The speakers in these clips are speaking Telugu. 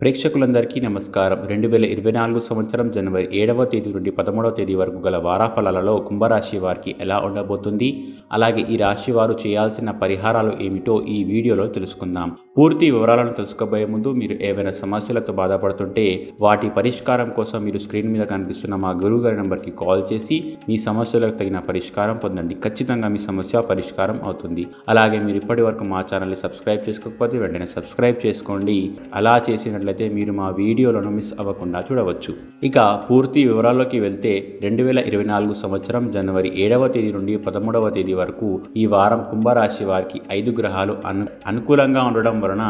ప్రేక్షకులందరికీ నమస్కారం. 2024 సంవత్సరం జనవరి 7వ తేదీ నుండి 13వ తేదీ వరకు గల వారాఫలాలలో కుంభరాశి వారికి ఎలా ఉండబోతుంది, అలాగే ఈ రాశి వారు చేయాల్సిన పరిహారాలు ఏమిటో ఈ వీడియోలో తెలుసుకుందాం. పూర్తి వివరాలను తెలుసుకోబోయే ముందు మీరు ఏవైనా సమస్యలతో బాధపడుతుంటే వాటి పరిష్కారం కోసం మీరు స్క్రీన్ మీద కనిపిస్తున్న మా గురువు గారి నెంబర్కి కాల్ చేసి మీ సమస్యలకు తగిన పరిష్కారం పొందండి. ఖచ్చితంగా మీ సమస్య పరిష్కారం అవుతుంది. అలాగే మీరు ఇప్పటి వరకు మా ఛానల్ని సబ్స్క్రైబ్ చేసుకోకపోతే వెంటనే సబ్స్క్రైబ్ చేసుకోండి. అలా చేసినట్లయితే మీరు మా వీడియోలను మిస్ అవ్వకుండా చూడవచ్చు. ఇక పూర్తి వివరాల్లోకి వెళ్తే 2024 సంవత్సరం జనవరి 7వ తేదీ నుండి 13వ తేదీ వరకు ఈ వారం కుంభరాశి వారికి 5 గ్రహాలు అనుకూలంగా ఉండడం వలన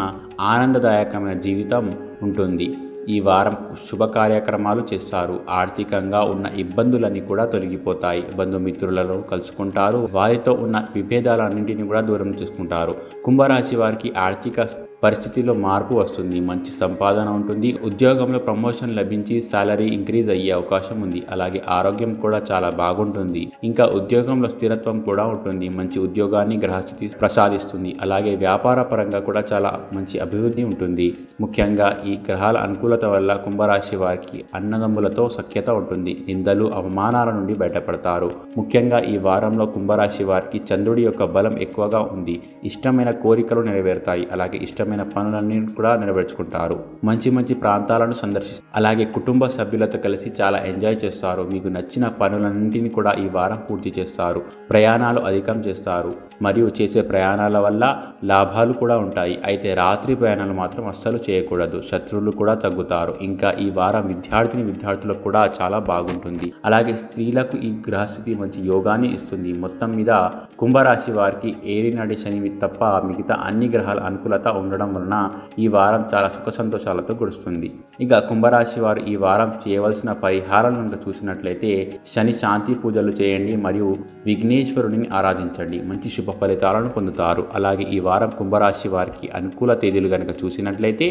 ఆనందదాయకమైన జీవితం ఉంటుంది. ఈ వారం శుభ కార్యక్రమాలు చేస్తారు. ఆర్థికంగా ఉన్న ఇబ్బందులన్నీ కూడా తొలగిపోతాయి. బంధుమిత్రులను కలుసుకుంటారు. వారితో ఉన్న విభేదాలన్నింటినీ కూడా దూరం చేసుకుంటారు. కుంభరాశి వారికి ఆర్థిక పరిస్థితిలో మార్పు వస్తుంది. మంచి సంపాదన ఉంటుంది. ఉద్యోగంలో ప్రమోషన్ లభించి సాలరీ ఇంక్రీజ్ అయ్యే అవకాశం ఉంది. అలాగే ఆరోగ్యం కూడా చాలా బాగుంటుంది. ఇంకా ఉద్యోగంలో స్థిరత్వం కూడా ఉంటుంది. మంచి ఉద్యోగాన్ని గ్రహస్థితి ప్రసాదిస్తుంది. అలాగే వ్యాపార పరంగా కూడా చాలా మంచి అభివృద్ధి ఉంటుంది. ముఖ్యంగా ఈ గ్రహాల అనుకూలత వల్ల కుంభరాశి వారికి అన్నదమ్ములతో సఖ్యత ఉంటుంది. నిందలు అవమానాల నుండి బయటపడతారు. ముఖ్యంగా ఈ వారంలో కుంభరాశి వారికి చంద్రుడి యొక్క బలం ఎక్కువగా ఉంది. ఇష్టమైన కోరికలు నెరవేరుతాయి. అలాగే ఇష్టమైన పనులన్నీ కూడా నెరవేర్చుకుంటారు. మంచి ప్రాంతాలను సందర్శిస్తారు. అలాగే కుటుంబ సభ్యులతో కలిసి చాలా ఎంజాయ్ చేస్తారు. మీకు నచ్చిన పనులన్నింటినీ కూడా ఈ వారం పూర్తి చేస్తారు. ప్రయాణాలు అధికం చేస్తారు మరియు చేసే ప్రయాణాల వల్ల లాభాలు కూడా ఉంటాయి. అయితే రాత్రి ప్రయాణాలు మాత్రం అస్సలు చేయకూడదు. శత్రువులు కూడా తగ్గుతారు. ఇంకా ఈ వారం విద్యార్థులకు కూడా చాలా బాగుంటుంది. అలాగే స్త్రీలకు ఈ గ్రహస్థితి మంచి యోగాన్ని ఇస్తుంది. మొత్తం మీద కుంభరాశి వారికి ఏలినాటి శని తప్ప మిగతా అన్ని గ్రహాల అనుకూలత ఉండడం వలన ఈ వారం చాలా సుఖ సంతోషాలతో గడుస్తుంది. ఇక కుంభరాశి వారు ఈ వారం చేయవలసిన పరిహారాలను చూసినట్లయితే శని శాంతి పూజలు చేయండి మరియు విఘ్నేశ్వరుడిని ఆరాధించండి. మంచి శుభ ఫలితాలను పొందుతారు. అలాగే ఈ వారం కుంభరాశి వారికి అనుకూల తేదీలు కనుక చూసినట్లయితే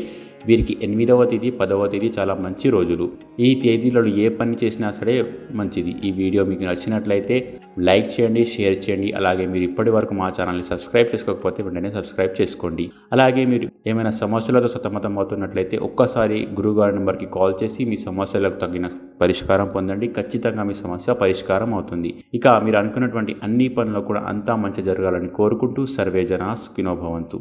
వీరికి 8వ తేదీ 10వ తేదీ చాలా మంచి రోజులు. ఈ తేదీలలో ఏ పని చేసినా సరే మంచిది. ఈ వీడియో మీకు నచ్చినట్లయితే లైక్ చేయండి, షేర్ చేయండి. అలాగే మీరు ఇప్పటి వరకు మా ఛానల్ని సబ్స్క్రైబ్ చేసుకోకపోతే వెంటనే సబ్స్క్రైబ్ చేసుకోండి. అలాగే మీరు ఏమైనా సమస్యలతో సతమతం అవుతున్నట్లయితే ఒక్కసారి గురువుగారి నెంబర్కి కాల్ చేసి మీ సమస్యలకు తగిన పరిష్కారం పొందండి. ఖచ్చితంగా మీ సమస్య పరిష్కారం అవుతుంది. ఇక మీరు అనుకున్నటువంటి అన్ని పనులు కూడా అంతా మంచి జరగాలని కోరుకుంటూ సర్వే జనా సుఖినో భవంతు.